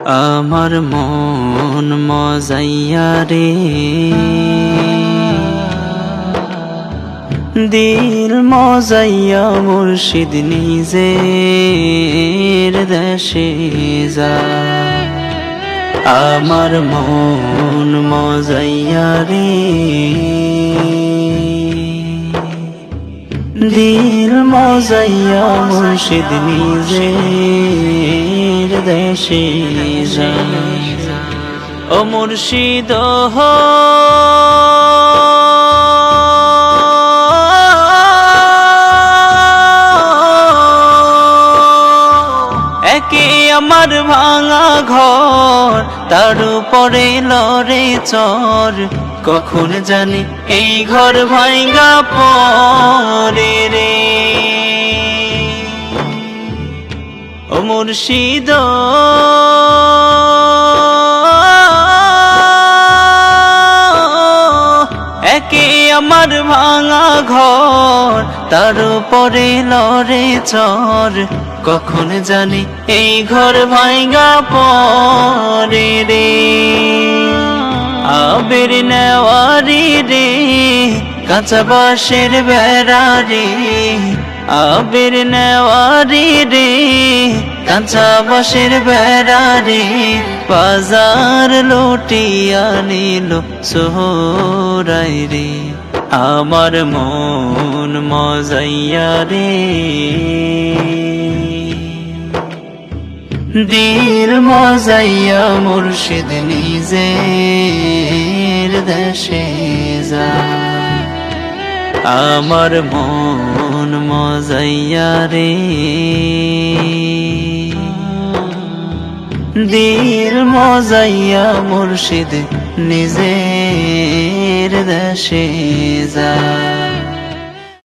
আমার মন মজাইয়া রে, দিল মজাইয়া মুর্শিদ নিজের দেশে যা। আমার মন মজাইয়া রে, দিল মজাইয়া মুর্শিদ নিজের দেশে যা। ও মুর্শিদ একে আমার ভাঙা ঘর, তার উপরে লড়ে চর, কখন জানি এই ঘর ভাঙা পরে রে। ও মুর্শিদ একে আমার ভাঙা ঘর, তার উপরে লড়ে চর, কখন জানি এই ঘর ভাঙা পরে রে। আবির নেওয়ারি রে, কাঁচা বাঁশের বেড়া রে, আবির নেওয়ারি রে, কাঁচা বাঁশের বেড়া রে, বাজার লুটিয়া নিল সোহরাই রে। আমার মন মজাইয়া রে, দিল মজাইয়া মুর্শিদ নিজের দেশে যা। আমার মন মজাইয়া রে, দিল মজাইয়া মুর্শিদ নিজের দেশে যা।